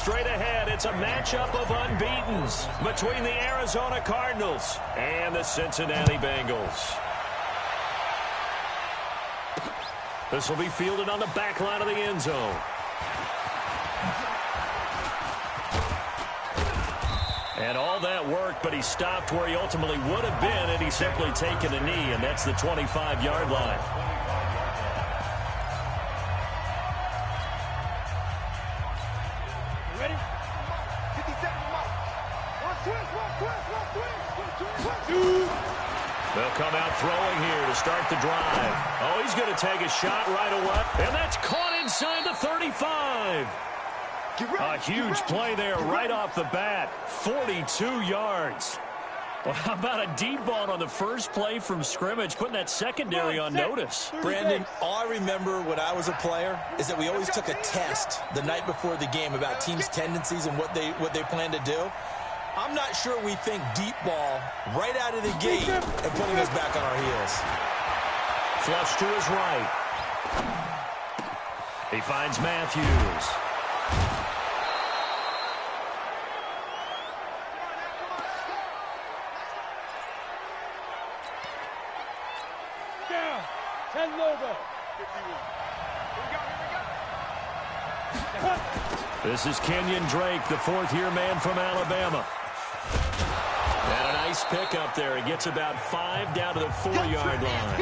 straight ahead. It's a matchup of unbeatens between the Arizona Cardinals and the Cincinnati Bengals. This will be fielded on the back line of the end zone. And all that work, but he stopped where he ultimately would have been had he simply taken a knee, and that's the 25-yard line. Ready? 50 seconds, Mike. One twist. They'll come out throwing here to start the drive. Oh, he's going to take a shot right away. And that's caught inside the 35. A huge play there right off the bat. 42 yards. Well, how about a deep ball on the first play from scrimmage, putting that secondary on notice? Brandon, all I remember when I was a player is that we always took a test the night before the game about teams' tendencies and what they plan to do. I'm not sure we think deep ball right out of the gate and putting us back on our heels. Flush to his right. He finds Matthews. Down. 10 over. This is Kenyon Drake, the fourth-year man from Alabama. And a nice pickup there. He gets about 5 down to the 4-yard line.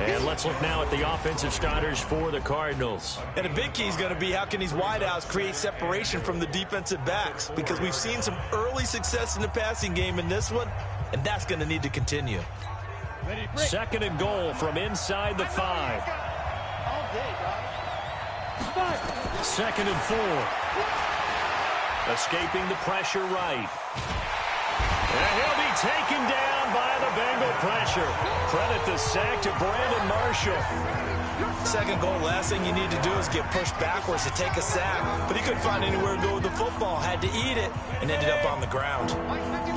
And let's look now at the offensive starters for the Cardinals. And a big key is going to be how can these wideouts create separation from the defensive backs, because we've seen some early success in the passing game in this one, and that's going to need to continue. Second and goal from inside the 5. Second and 4. Escaping the pressure right. And he'll be taken down by the Bengal pressure. Credit the sack to Brandon Marshall. Second goal, last thing you need to do is get pushed backwards to take a sack. But he couldn't find anywhere to go with the football. Had to eat it and ended up on the ground.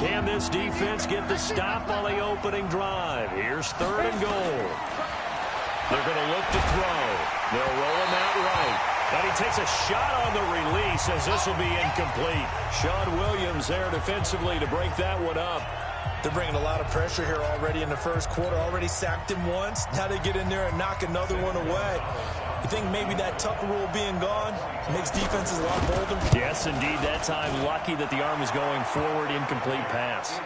Can this defense get the stop on the opening drive? Here's third and goal. They're going to look to throw. They'll roll him out right. And he takes a shot on the release as this will be incomplete. Sean Williams there defensively to break that one up. They're bringing a lot of pressure here already in the first quarter. Already sacked him once. Now they get in there and knock another one away. You think maybe that Tucker rule being gone makes defenses a lot bolder? Yes, indeed. That time lucky that the arm is going forward. Incomplete pass.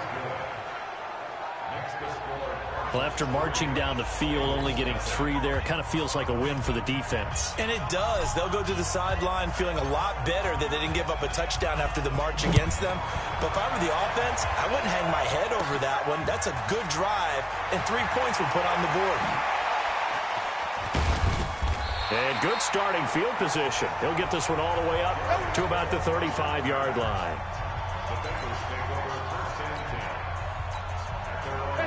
Well, after marching down the field, only getting 3 there, it kind of feels like a win for the defense. And it does. They'll go to the sideline feeling a lot better that they didn't give up a touchdown after the march against them. But if I were the offense, I wouldn't hang my head over that one. That's a good drive, and 3 points were put on the board. And good starting field position. He'll get this one all the way up to about the 35-yard line.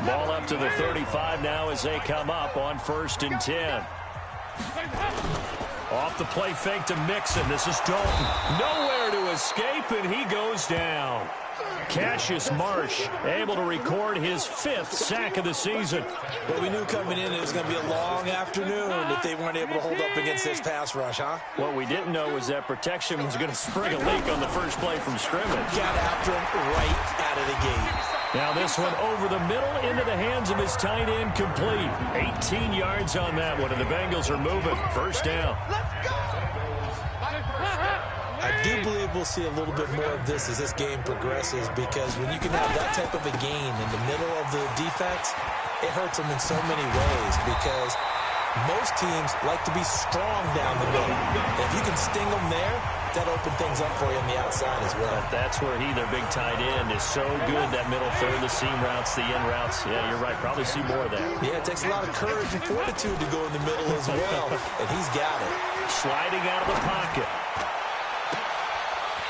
Ball up to the 35 now as they come up on 1st and 10. Off the play fake to Mixon. This is Dalton. Nowhere to escape, and he goes down. Cassius Marsh able to record his 5th sack of the season. But we knew coming in it was going to be a long afternoon if they weren't able to hold up against this pass rush, huh? What we didn't know was that protection was going to spring a leak on the first play from scrimmage. Got after him right out of the gate. Now this one over the middle into the hands of his tight end, complete. 18 yards on that one, and the Bengals are moving. First down. I do believe we'll see a little bit more of this as this game progresses, because when you can have that type of a gain in the middle of the defense, it hurts them in so many ways, because most teams like to be strong down the middle. And if you can sting them there, that opens things up for you on the outside as well. That's where their big tight end, is so good, that middle third, the seam routes, the in routes. Yeah, you're right. Probably see more of that. Yeah, it takes a lot of courage and fortitude to go in the middle as well, and he's got it. Sliding out of the pocket.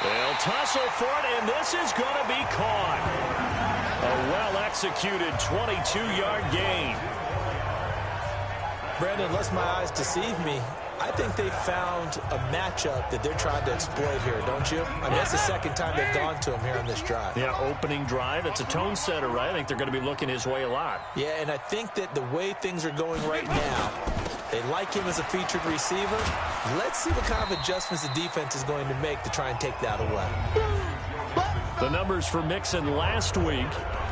They'll tussle for it, and this is going to be caught. A well-executed 22-yard gain. Brandon, unless my eyes deceive me, I think they found a matchup that they're trying to exploit here, don't you? I mean, that's the second time they've gone to him here on this drive. Yeah, opening drive. It's a tone setter, right? I think they're going to be looking his way a lot. Yeah, and I think that the way things are going right now, They like him as a featured receiver. Let's see what kind of adjustments the defense is going to make to try and take that away. The numbers for Mixon last week: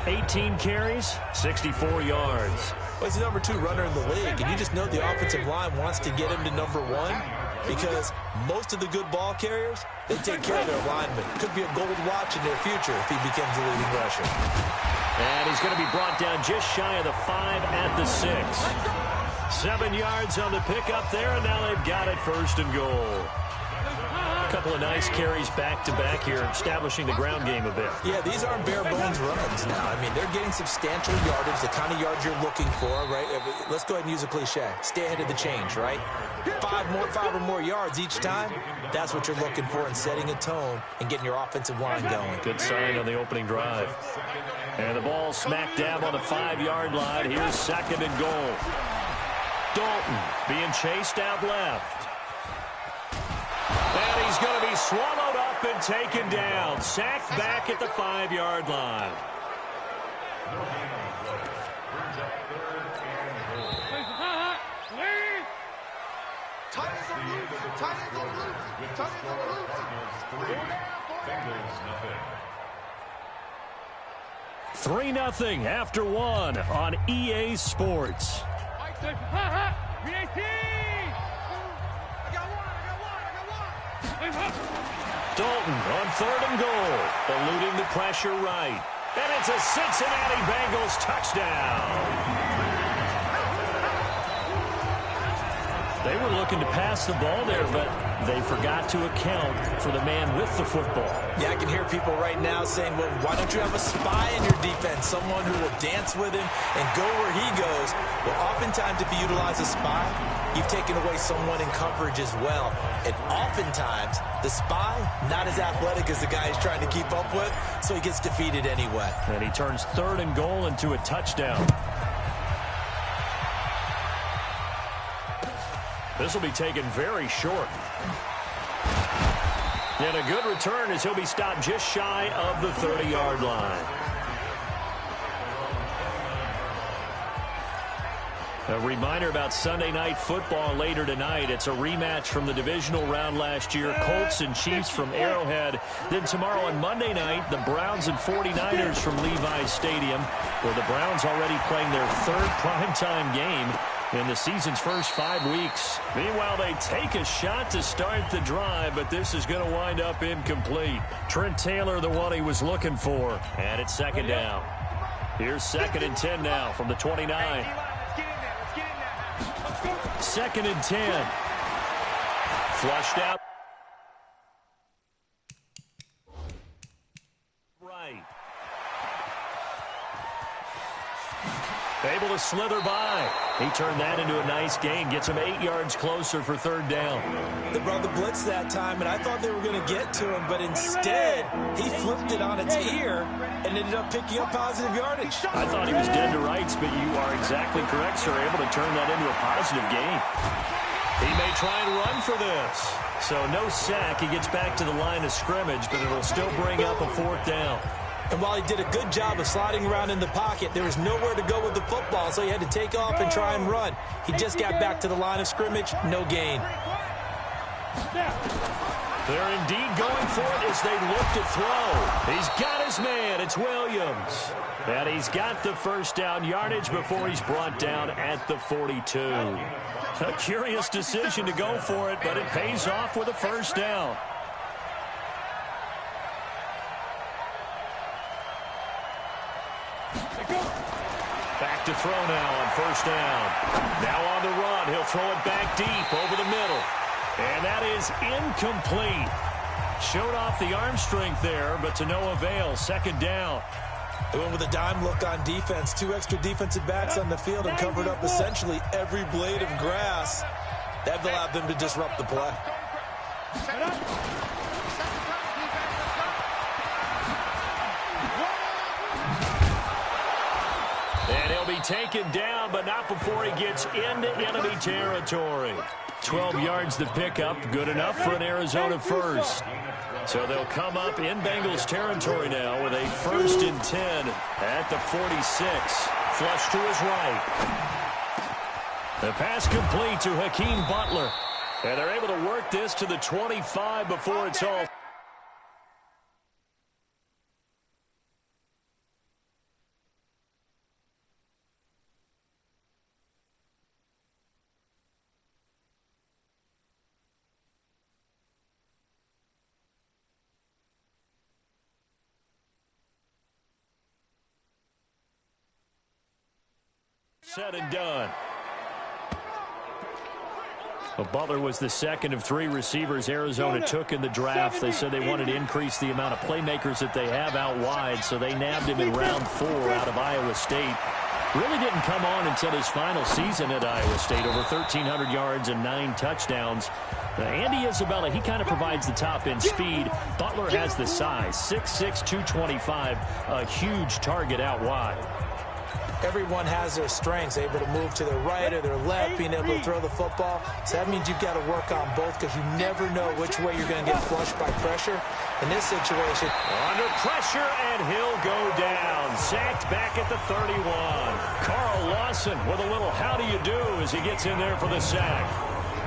18 carries, 64 yards. Well, he's the number 2 runner in the league, and you just know the offensive line wants to get him to number 1 because most of the good ball carriers, they take care of their linemen. Could be a gold watch in their future if he becomes the leading rusher. And he's going to be brought down just shy of the 5 at the 6. 7 yards on the pickup there, and now they've got it 1st and goal. A couple of nice carries back-to-back here, establishing the ground game a bit. Yeah, these aren't bare-bones runs now. I mean, they're getting substantial yardage, the kind of yards you're looking for, right? Let's go ahead and use a cliche. Stay ahead of the change, right? 5 or more yards each time, that's what you're looking for in setting a tone and getting your offensive line going. Good sign on the opening drive. And the ball smack dab on the 5-yard line. Here's 2nd and goal. Dalton being chased out left. And he's going to be swallowed up and taken down. Sacked back at the 5-yard line. Titans are losing. Titans are losing. Titans are losing. 3-0 after 1 on EA Sports. Dalton on 3rd and goal, eluding the pressure right. And it's a Cincinnati Bengals touchdown. They were looking to pass the ball there, but they forgot to account for the man with the football. Yeah, I can hear people right now saying, well, why don't you have a spy in your defense, someone who will dance with him and go where he goes? Well, oftentimes if you utilize a spy, you've taken away someone in coverage as well. And oftentimes, the spy, not as athletic as the guy he's trying to keep up with, so he gets defeated anyway. And he turns 3rd and goal into a touchdown. This will be taken very short. And a good return as he'll be stopped just shy of the 30-yard line. A reminder about Sunday Night Football later tonight. It's a rematch from the divisional round last year. Colts and Chiefs from Arrowhead. Then tomorrow on Monday night, the Browns and 49ers from Levi's Stadium, where the Browns already playing their 3rd primetime game in the season's first 5 weeks. Meanwhile, they take a shot to start the drive, but this is going to wind up incomplete. Trent Taylor, the one he was looking for. And it's 2nd down. Here's 2nd and 10 now from the 29. 2nd and 10. Flushed out. Right. Able to slither by. He turned that into a nice gain. Gets him 8 yards closer for 3rd down. They brought the blitz that time, and I thought they were going to get to him, but instead, he flipped it on its ear and ended up picking up positive yardage. I thought he was dead to rights, but you are exactly correct, sir. Able to turn that into a positive gain. He may try and run for this. So no sack. He gets back to the line of scrimmage, but it'll still bring up a 4th down. And while he did a good job of sliding around in the pocket, there was nowhere to go with the football, so he had to take off and try and run. He just got back to the line of scrimmage, no gain. They're indeed going for it as they look to throw. He's got his man. It's Williams. And he's got the 1st down yardage before he's brought down at the 42. A curious decision to go for it, but it pays off with a 1st down. Back to throw now on 1st down. Now on the run. He'll throw it back deep over the middle. And that is incomplete. Showed off the arm strength there, but to no avail. 2nd down. They went with a dime look on defense. 2 extra defensive backs on the field and covered up essentially every blade of grass. That allowed them to disrupt the play. And he'll be taken down, but not before he gets into enemy territory. 12 yards to pick up, good enough for an Arizona 1st. So they'll come up in Bengals territory now with a 1st and 10 at the 46. Flush to his right. The pass complete to Hakeem Butler. And they're able to work this to the 25 before it's all. Said and done. Well, Butler was the second of 3 receivers Arizona took in the draft. They said they wanted to increase the amount of playmakers that they have out wide, so they nabbed him in round 4 out of Iowa State. Really didn't come on until his final season at Iowa State, over 1,300 yards and 9 touchdowns. Andy Isabella, he kind of provides the top-end speed. Butler has the size, 6'6", 225, a huge target out wide. Everyone has their strengths, able to move to their right or their left, being able to throw the football. So that means you've got to work on both because you never know which way you're going to get flushed by pressure. In this situation, under pressure, and he'll go down. Sacked back at the 31. Carl Lawson with a little how do you do as he gets in there for the sack.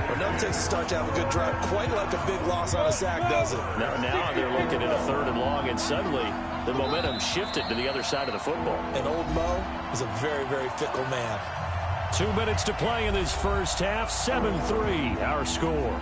It never takes a start to have a good drive, quite like a big loss on a sack, does it? Now they're looking at a 3rd and long, and suddenly the momentum shifted to the other side of the football. And old Mo is a very, very fickle man. 2 minutes to play in this first half, 7-3 our score.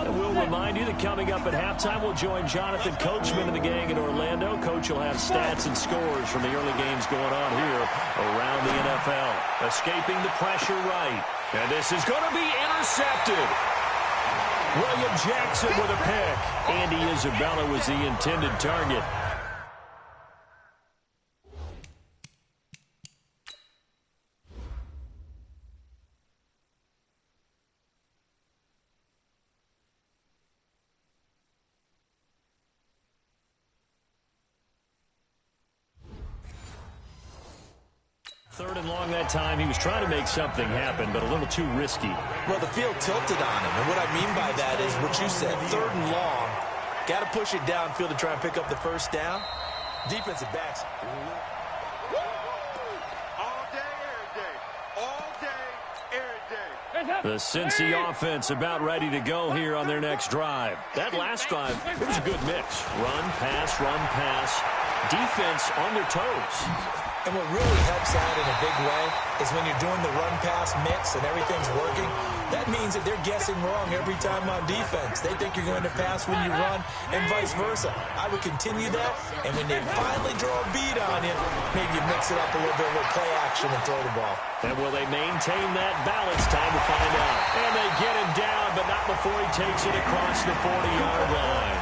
And we'll remind you that coming up at halftime, we'll join Jonathan Coachman and the gang in Orlando. Coach will have stats and scores from the early games going on here around the NFL. Escaping the pressure right. And this is going to be intercepted. William Jackson with a pick. Andy Isabella was the intended target. Third and long that time. He was trying to make something happen, but a little too risky. Well, the field tilted on him, and what I mean by that is what you said, 3rd and long. Got to push it downfield to try and pick up the first down. Defensive backs. All day, every day. All day, every day. The Cincy offense about ready to go here on their next drive. That last drive, it was a good mix. Run, pass, run, pass. Defense on their toes. And what really helps out in a big way is when you're doing the run-pass mix and everything's working, that means that they're guessing wrong every time on defense. They think you're going to pass when you run and vice versa. I would continue that, and when they finally draw a beat on you, maybe you mix it up a little bit with play action and throw the ball. And will they maintain that balance? Time to find out. And they get him down, but not before he takes it across the 40-yard line.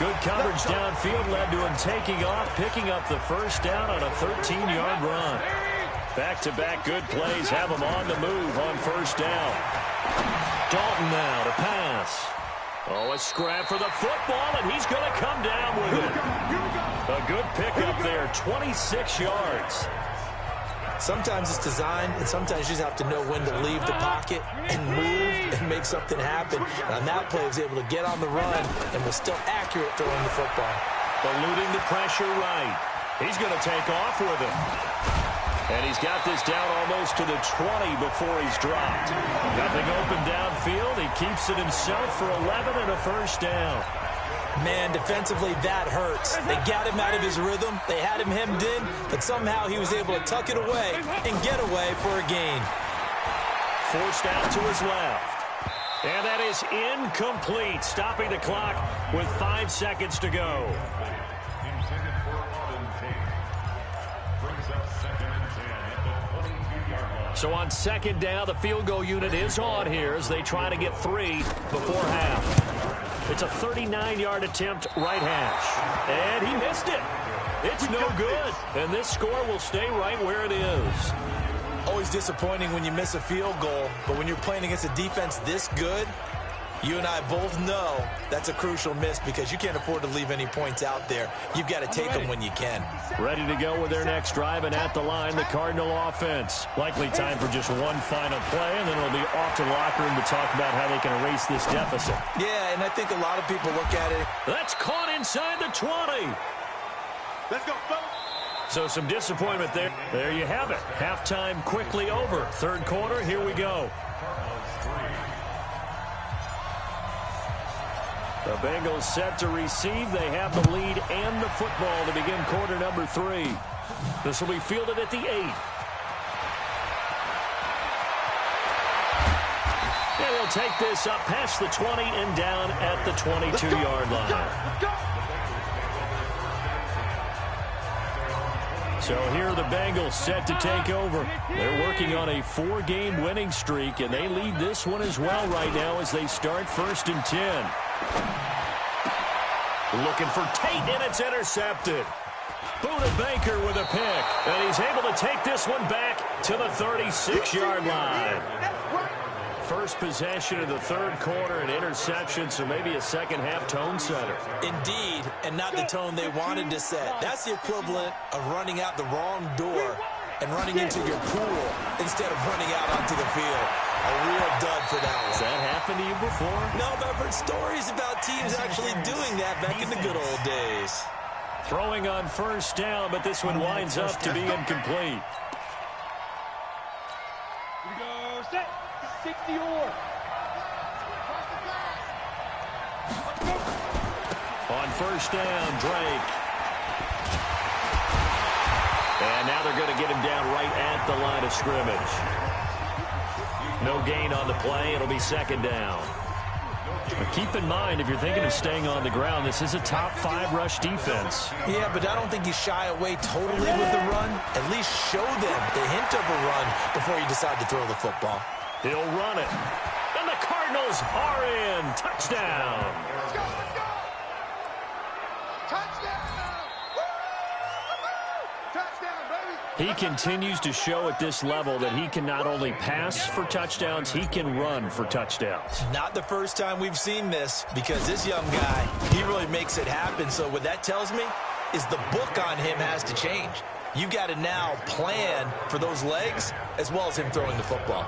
Good coverage downfield led to him taking off, picking up the first down on a 13-yard run. Back-to-back good plays have him on the move on first down. Dalton now to pass. Oh, a scrap for the football, and he's going to come down with it. A good pickup there, 26 yards. Sometimes it's designed, and sometimes you just have to know when to leave the pocket and move and make something happen. And on that play, he was able to get on the run and was still accurate throwing the football. Eluding the pressure right. He's going to take off with it. And he's got this down almost to the 20 before he's dropped. Nothing open downfield. He keeps it himself for 11 and a first down. Man, defensively, that hurts. They got him out of his rhythm. They had him hemmed in, but somehow he was able to tuck it away and get away for a gain. Forced out to his left. And that is incomplete, stopping the clock with 5 seconds to go. So on second down, the field goal unit is on here as they try to get 3 before half. It's a 39-yard attempt right hash. And he missed it. It's no good. And this score will stay right where it is. Always disappointing when you miss a field goal, but when you're playing against a defense this good, you and I both know that's a crucial miss because you can't afford to leave any points out there. You've got to take them when you can. Ready to go with their next drive, and at the line, the Cardinal offense. Likely time for just one final play, and then it'll be off to the locker room to talk about how they can erase this deficit. Yeah, and I think a lot of people look at it. That's caught inside the 20. Let's go, fellas. So some disappointment there. There you have it. Halftime quickly over. Third quarter, here we go. The Bengals set to receive. They have the lead and the football to begin quarter number 3. This will be fielded at the 8. They will take this up past the 20 and down at the 22-yard line. So here are the Bengals set to take over. They're working on a 4-game winning streak, and they lead this one as well right now as they start 1st and 10. Looking for Tate, and it's intercepted. Buda Baker with a pick, and he's able to take this one back to the 36-yard line. First possession of the third quarter, an interception, so maybe a second-half tone setter. Indeed, and not the tone they wanted to set. That's the equivalent of running out the wrong door and running into your pool instead of running out onto the field. A real dud for that one. Has that happened to you before? No, but I've heard stories about teams actually doing that back in the good old days. Throwing on first down, but this one winds up to be incomplete. Here we go, set. 60 or. On first down, Drake. And now they're going to get him down right at the line of scrimmage. No gain on the play. It'll be second down. But keep in mind, if you're thinking of staying on the ground, this is a top 5 rush defense. Yeah, but I don't think you shy away totally with the run. At least show them the hint of a run before you decide to throw the football. He'll run it. And the Cardinals are in. Touchdown. Let's go, let's go. Touchdown. Touchdown, baby. He continues to show at this level that he can not only pass for touchdowns, he can run for touchdowns. Not the first time we've seen this, because this young guy, he really makes it happen. So what that tells me is the book on him has to change. You got to now plan for those legs as well as him throwing the football.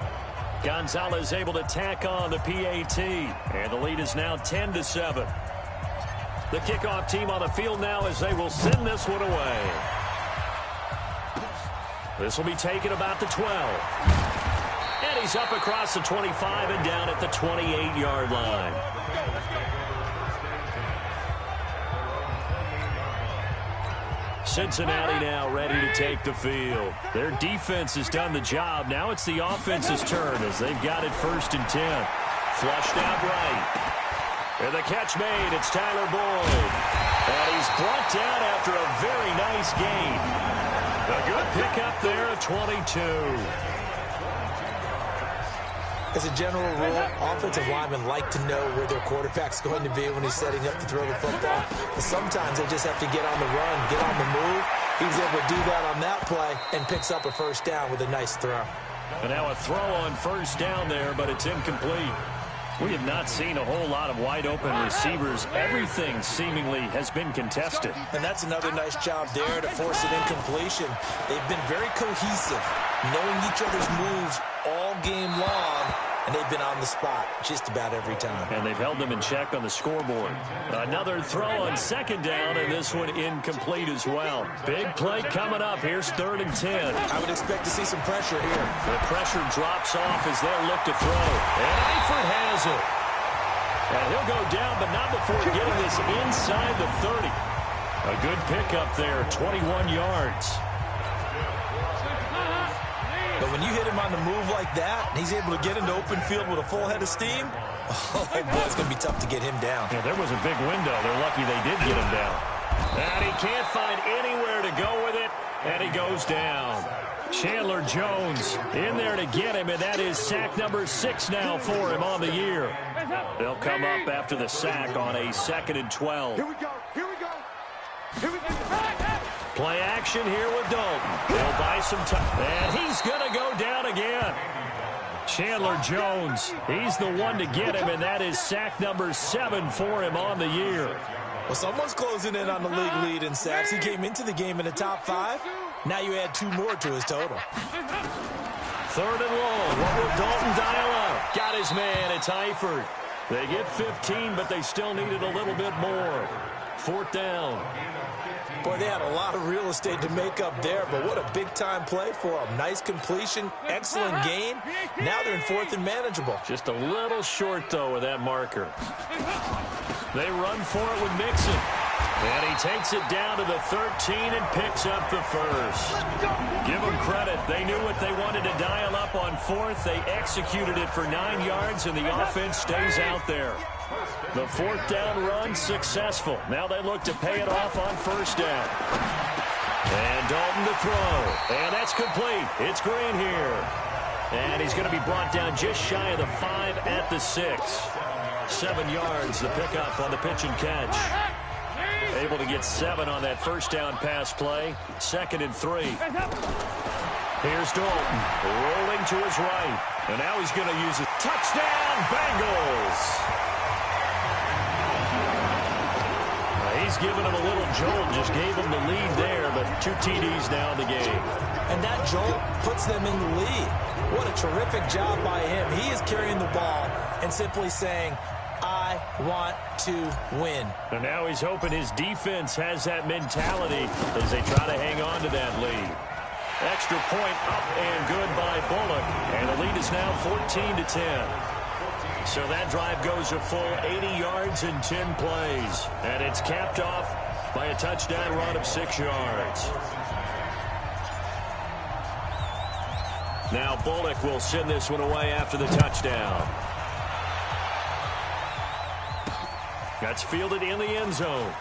Gonzalez able to tack on the PAT, and the lead is now 10-7. The kickoff team on the field now as they will send this one away. This will be taken about the 12. And he's up across the 25 and down at the 28-yard line. Cincinnati now ready to take the field. Their defense has done the job. Now it's the offense's turn as they've got it 1st and 10. Flushed out right. And the catch made. It's Tyler Boyd. And he's brought down after a very nice gain. A good pickup there at 22. As a general rule, offensive linemen like to know where their quarterback's going to be when he's setting up to throw the football. But sometimes they just have to get on the run, get on the move. He was able to do that on that play and picks up a first down with a nice throw. And now a throw on first down there, but it's incomplete. We have not seen a whole lot of wide-open receivers. Everything seemingly has been contested. And that's another nice job there to force an incompletion. They've been very cohesive, knowing each other's moves all game long, and they've been on the spot just about every time. And they've held them in check on the scoreboard. Another throw on second down, and this one incomplete as well. Big play coming up. Here's 3rd and 10. I would expect to see some pressure here. The pressure drops off as they'll look to throw. And Eifert has it. And he'll go down, but not before getting this inside the 30. A good pickup there, 21 yards. But when you hit him on the move like that, and he's able to get into open field with a full head of steam, oh, boy, it's going to be tough to get him down. Yeah, there was a big window. They're lucky they did get him down. And he can't find anywhere to go with it, and he goes down. Chandler Jones in there to get him, and that is sack number 6 now for him on the year. They'll come up after the sack on a 2nd and 12. Here we go. Here we go. Here we go. Play action here with Dalton. They'll buy some time. And he's going to go down again. Chandler Jones, he's the one to get him, and that is sack number 7 for him on the year. Well, someone's closing in on the league lead in sacks. He came into the game in the top 5. Now you add 2 more to his total. 3rd and long. What will Dalton dial up? Got his man. It's Eifert. They get 15, but they still needed a little bit more. 4th down. Boy, they had a lot of real estate to make up there, but what a big-time play for them. Nice completion, excellent gain. Now they're in 4th and manageable. Just a little short, though, with that marker. They run for it with Mixon. And he takes it down to the 13 and picks up the first. Give them credit. They knew what they wanted to dial up on 4th. They executed it for 9 yards, and the offense stays out there. The 4th down run successful. Now they look to pay it off on 1st down. And Dalton to throw. And that's complete. It's Green here. And he's going to be brought down just shy of the 5 at the 6. 7 yards, the pickup on the pitch and catch. Able to get 7 on that 1st down pass play. 2nd and 3. Here's Dalton rolling to his right. And now he's going to use a touchdown, Bengals. He's given him a little jolt, just gave him the lead there, but 2 TDs now in the game. And that jolt puts them in the lead. What a terrific job by him. He is carrying the ball and simply saying, I want to win. And now he's hoping his defense has that mentality as they try to hang on to that lead. Extra point up and good by Bullock. And the lead is now 14-10. So that drive goes a full 80 yards in 10 plays. And it's capped off by a touchdown run of 6 yards. Now Bullock will send this one away after the touchdown. That's fielded in the end zone.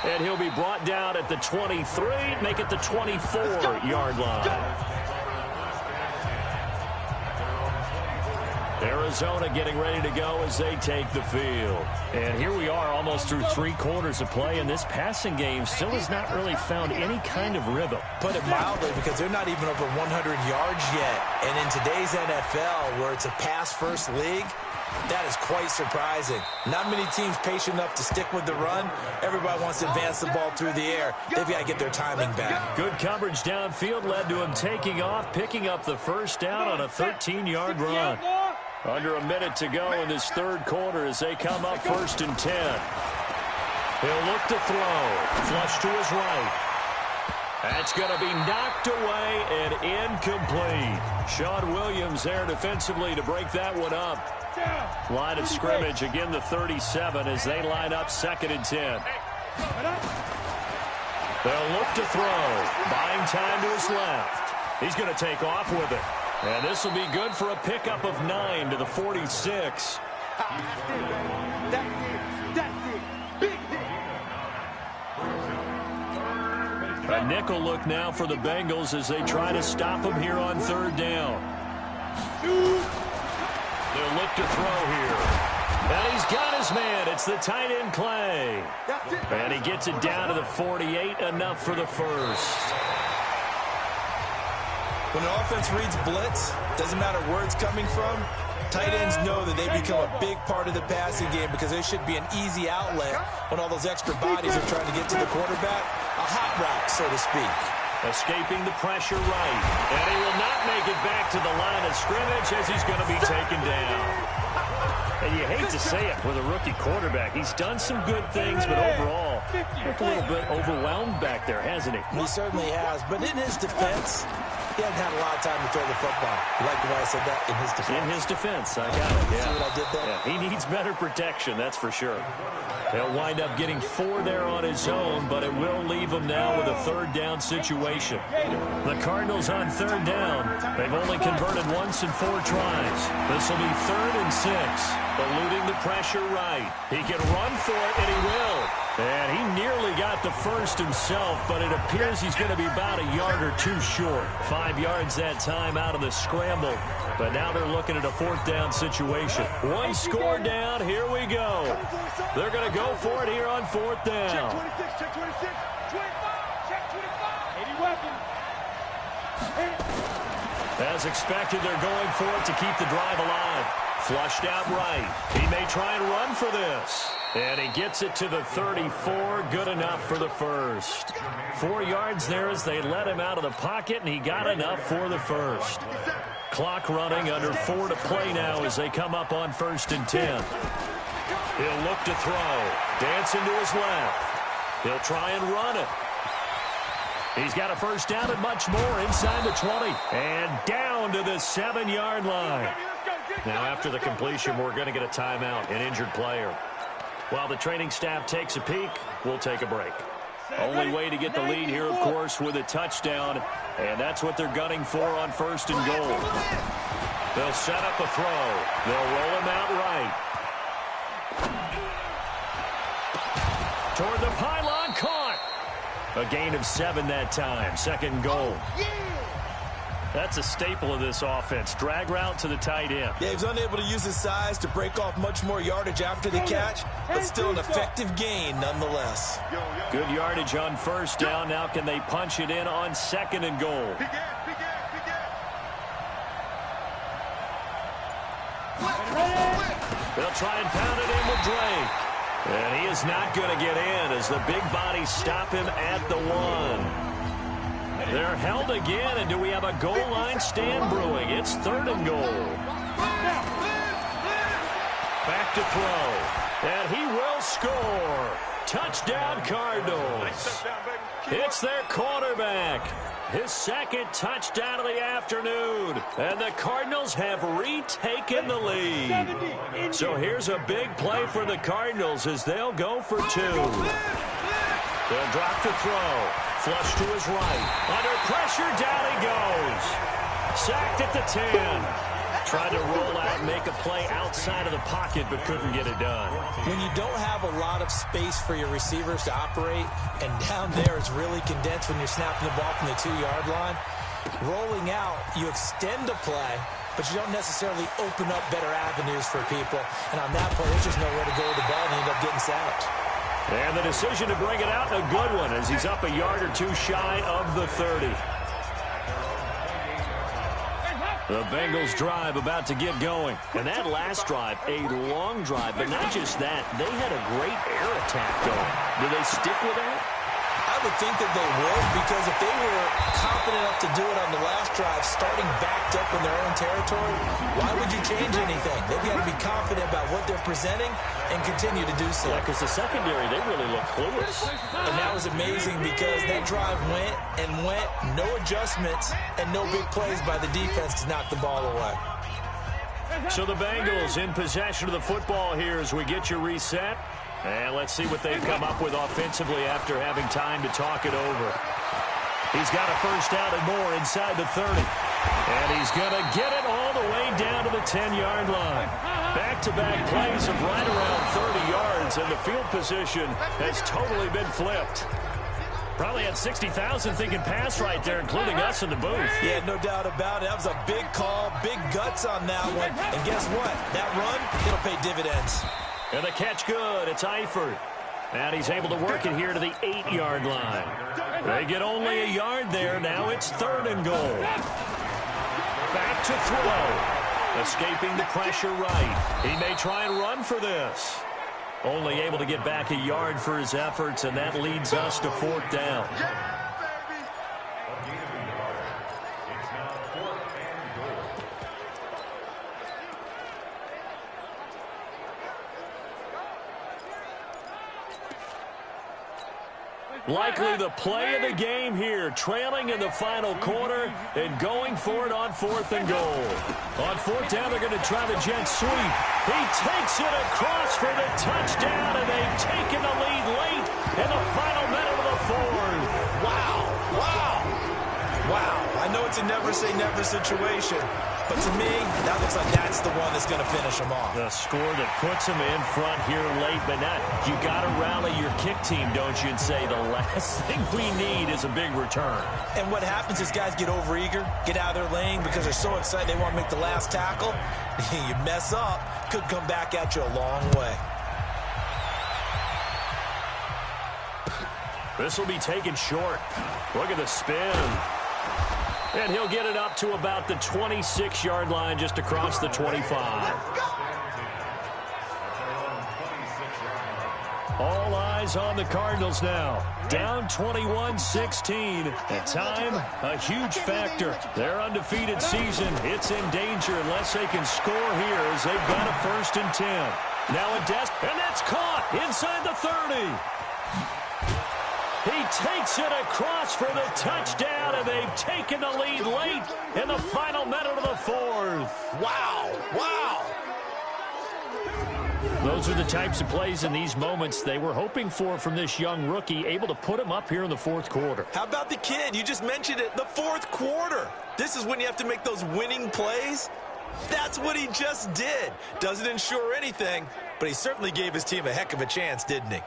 And he'll be brought down at the 23, make it the 24-yard line. Arizona getting ready to go as they take the field. And here we are almost through 3 quarters of play, and this passing game still has not really found any kind of rhythm. Put it mildly, because they're not even over 100 yards yet. And in today's NFL, where it's a pass-first league, that is quite surprising. Not many teams patient enough to stick with the run. Everybody wants to advance the ball through the air. They've got to get their timing back. Good coverage downfield led to him taking off, picking up the 1st down on a 13-yard run. Under a minute to go in this 3rd quarter as they come up 1st and 10. He'll look to throw. Flush to his right. That's going to be knocked away and incomplete. Sean Williams there defensively to break that one up. Line of scrimmage, again the 37 as they line up 2nd and 10. They'll look to throw. Buying time to his left. He's going to take off with it. And this will be good for a pickup of 9 to the 46. A nickel look now for the Bengals as they try to stop him here on 3rd down. They'll look to throw here. And he's got his man. It's the tight end Clay. And he gets it down to the 48, enough for the first. When an offense reads blitz, doesn't matter where it's coming from, tight ends know that they become a big part of the passing game because there should be an easy outlet when all those extra bodies are trying to get to the quarterback. A hot route, so to speak. Escaping the pressure right. And he will not make it back to the line of scrimmage as he's going to be taken down. And you hate to say it with a rookie quarterback. He's done some good things, but overall, looked a little bit overwhelmed back there, hasn't he? He certainly has. But in his defense, he hasn't had a lot of time to throw the football. You like the way I said that? In his defense. In his defense, I got it, yeah. See what I did there? Yeah, he needs better protection, that's for sure. He'll wind up getting 4 there on his own, but it will leave him now with a 3rd down situation. The Cardinals on 3rd down. They've only converted once in 4 tries. This will be 3rd and 6. Eluding the pressure right. He can run for it, and he will. And he nearly got the first himself, but it appears he's going to be about a yard or 2 short. 5 yards that time out of the scramble. But now they're looking at a 4th down situation. 1 score down. Here we go. They're going to go for it here on 4th down. Check 26, check 26, 25, check 25. 80 weapons. As expected, they're going for it to keep the drive alive. Flushed out right. He may try and run for this. And he gets it to the 34. Good enough for the first. 4 yards there as they let him out of the pocket, and he got enough for the first. Clock running, under 4 to play now as they come up on 1st and 10. He'll look to throw. Dancing to his left. He'll try and run it. He's got a first down and much more inside the 20. And down to the 7-yard line. Now, after the completion, we're going to get a timeout, an injured player. While the training staff takes a peek, we'll take a break. Only way to get the lead here, of course, with a touchdown. And that's what they're gunning for on first and goal. They'll set up a throw. They'll roll him out right. Toward the pylon, caught. A gain of 7 that time. Second goal. That's a staple of this offense. Drag route to the tight end. Yeah, he was unable to use his size to break off much more yardage after the catch, but still an effective gain nonetheless. Good yardage on first down. Now can they punch it in on second and goal? They'll try and pound it in with Drake. And he is not going to get in as the big bodies stop him at the 1. They're held again, and do we have a goal line stand brewing? It's third and goal. Back to throw. And he will score. Touchdown, Cardinals. It's their quarterback. His second touchdown of the afternoon. And the Cardinals have retaken the lead. So here's a big play for the Cardinals as they'll go for 2. They'll drop to throw. Flush to his right. Under pressure, down he goes. Sacked at the 10. Tried to roll out and make a play outside of the pocket, but couldn't get it done. When you don't have a lot of space for your receivers to operate, and down there it's really condensed when you're snapping the ball from the 2-yard line, rolling out, you extend the play, but you don't necessarily open up better avenues for people. And on that play, there's just nowhere to go with the ball, and you end up getting sacked. And the decision to bring it out, a good one, as he's up a yard or 2 shy of the 30. The Bengals drive about to get going. And that last drive, a long drive, but not just that. They had a great air attack going. Do they stick with that? I would think that they would, because if they were confident enough to do it on the last drive, starting backed up in their own territory, why would you change anything? They've got to be confident about what they're presenting and continue to do so. Yeah, because the secondary, they really look clueless. And that was amazing because that drive went and went, no adjustments, and no big plays by the defense to knock the ball away. So the Bengals in possession of the football here as we get you reset. And let's see what they've come up with offensively after having time to talk it over. He's got a first down and more inside the 30. And he's going to get it all the way down to the 10-yard line. Back-to-back plays of right around 30 yards, and the field position has totally been flipped. Probably had 60,000 thinking pass right there, including us in the booth. Yeah, no doubt about it. That was a big call, big guts on that one. And guess what? That run, it'll pay dividends. And the catch good. It's Eifert. And he's able to work it here to the 8-yard line. They get only a yard there. Now it's third and goal. Back to throw. Escaping the pressure right. He may try and run for this. Only able to get back a yard for his efforts, and that leads us to fourth down. Likely the play of the game here, trailing in the final quarter and going for it on fourth and goal. On fourth down, they're going to try the jet sweep. He takes it across for the touchdown, and they've taken the lead late in the final minute of the fourth. Wow. I know it's a never-say-never situation, but to me, that looks like that's the one that's going to finish them off. The score that puts them in front here late, but not. You got to rally your kick team, don't you, and say the last thing we need is a big return. And what happens is guys get overeager, get out of their lane because they're so excited they want to make the last tackle. You mess up, could come back at you a long way. This will be taken short. Look at the spin. And he'll get it up to about the 26-yard line just across the 25. All eyes eyes on the Cardinals now. Down 21-16. And time, a huge factor. Their undefeated season, it's in danger unless they can score here as they've got a 1st and 10. Now a desk, and that's caught inside the 30. He takes it across for the touchdown, and they've taken the lead late in the final minute of the 4th. Wow, wow. Those are the types of plays in these moments they were hoping for from this young rookie, able to put him up here in the 4th quarter. How about the kid? You just mentioned it, the 4th quarter. This is when you have to make those winning plays. That's what he just did. Doesn't ensure anything, but he certainly gave his team a heck of a chance, didn't he?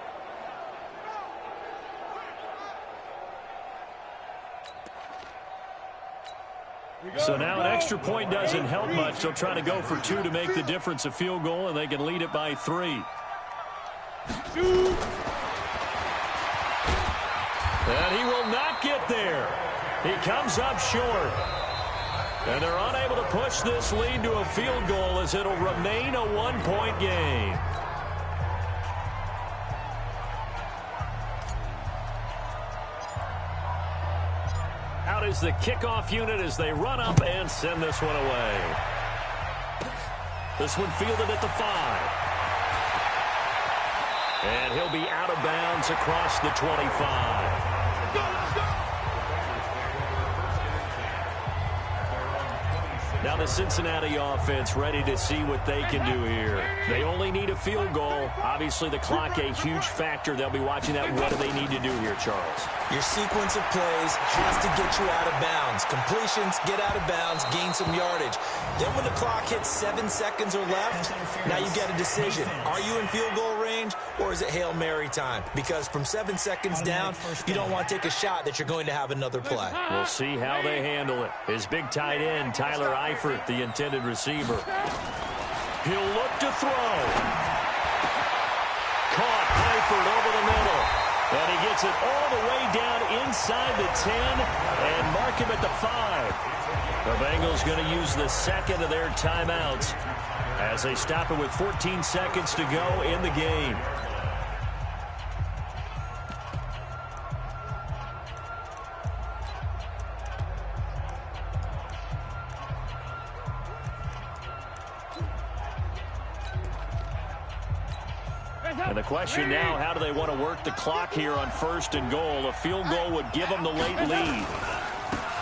So now an extra point doesn't help much. They'll try to go for 2 to make the difference a field goal, and they can lead it by 3. And he will not get there. He comes up short. And they're unable to push this lead to a field goal as it'll remain a 1-point game. Out is the kickoff unit as they run up and send this one away. This one fielded at the 5. And he'll be out of bounds across the 25. Now the Cincinnati offense ready to see what they can do here. They only need a field goal. Obviously, the clock a huge factor. They'll be watching that. What do they need to do here, Charles? Your sequence of plays has to get you out of bounds. Completions, get out of bounds, gain some yardage. Then when the clock hits 7 seconds or left, now you get a decision. Are you in field goal range, or is it Hail Mary time? Because from 7 seconds down, you don't want to take a shot that you're going to have another play. We'll see how they handle it. His big tight end, Tyler Eifert, the intended receiver. He'll look to throw. Caught Eifert over the middle. And he gets it all the way down inside the 10 and mark him at the 5. The Bengals going to use the second of their timeouts as they stop it with 14 seconds to go in the game. And the question now, how do they want to work the clock here on 1st and goal? A field goal would give them the late lead.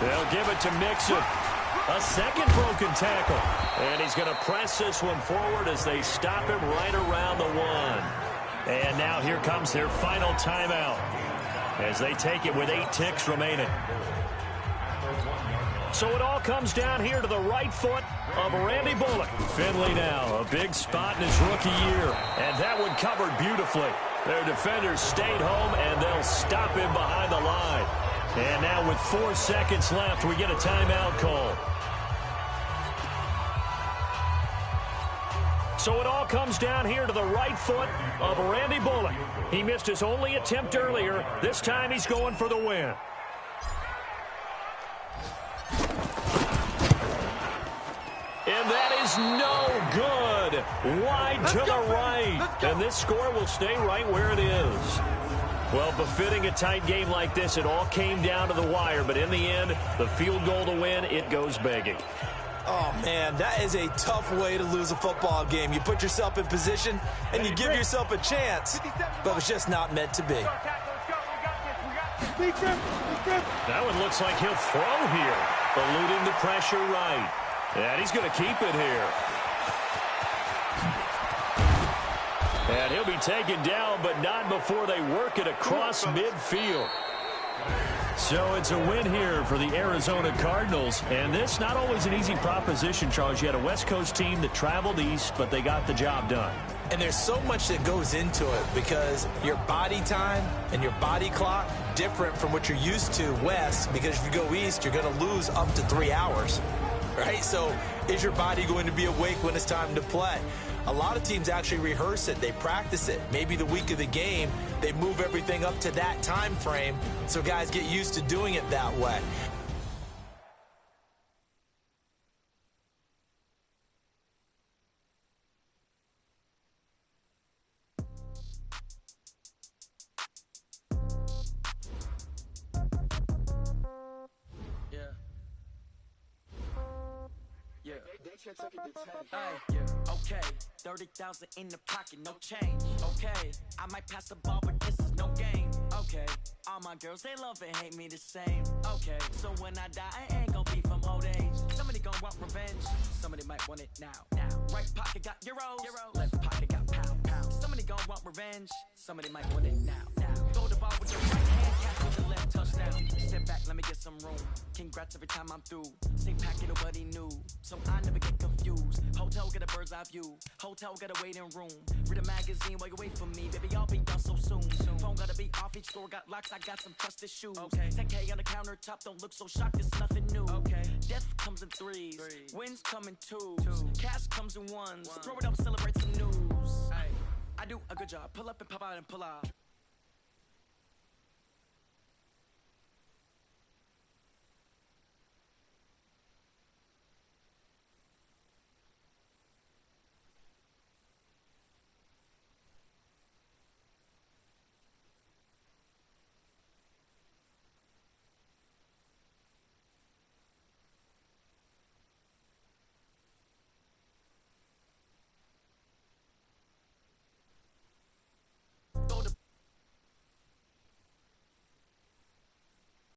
They'll give it to Mixon. A second broken tackle. And he's going to press this one forward as they stop him right around the 1. And now here comes their final timeout as they take it with 8 ticks remaining. So it all comes down here to the right foot of Randy Bullock. Finley now, a big spot in his rookie year. And that one covered beautifully. Their defenders stayed home, and they'll stop him behind the line. And now with 4 seconds left, we get a timeout call. So it all comes down here to the right foot of Randy Bullock. He missed his only attempt earlier. This time he's going for the win. And that is no good. Wide to the right. And this score will stay right where it is. Well, befitting a tight game like this, it all came down to the wire. But in the end, the field goal to win, it goes begging. Oh, man, that is a tough way to lose a football game. You put yourself in position, and you give yourself a chance. But it's just not meant to be. That one looks like he'll throw here. Eluding the pressure right. And he's going to keep it here. And he'll be taken down, but not before they work it across midfield. So it's a win here for the Arizona Cardinals. And this not always an easy proposition, Charles. You had a West Coast team that traveled east, but they got the job done. And there's so much that goes into it because your body time and your body clock different from what you're used to west, because if you go east, you're going to lose up to 3 hours. Right? So is your body going to be awake when it's time to play? A lot of teams actually rehearse it. They practice it. Maybe the week of the game, they move everything up to that time frame so guys get used to doing it that way. Okay, 30,000 in the pocket, no change. Okay, I might pass the ball, but this is no game. Okay, all my girls, they love and hate me the same. Okay, so when I die, I ain't gon' be from old age. Somebody gon' want revenge, somebody might want it now. Right pocket got euros, left pocket got pound. Somebody gon' want revenge, somebody might want it now. Throw the ball with the right hand, catch with the left touchdown. Step back, let me get some room. Congrats every time I'm through. Same packet, nobody knew, so I never get confused. Hotel get a bird's eye view. Hotel got a waiting room. Read a magazine while you wait for me. Baby, I'll be done so soon. Phone gotta be off. Each store got locks. I got some trusted shoes. 10K on the countertop. Don't look so shocked. It's nothing new. Death comes in threes. Wins come in twos. Cash comes in ones. Throw it up, celebrate some news. I do a good job. Pull up and pop out and pull out.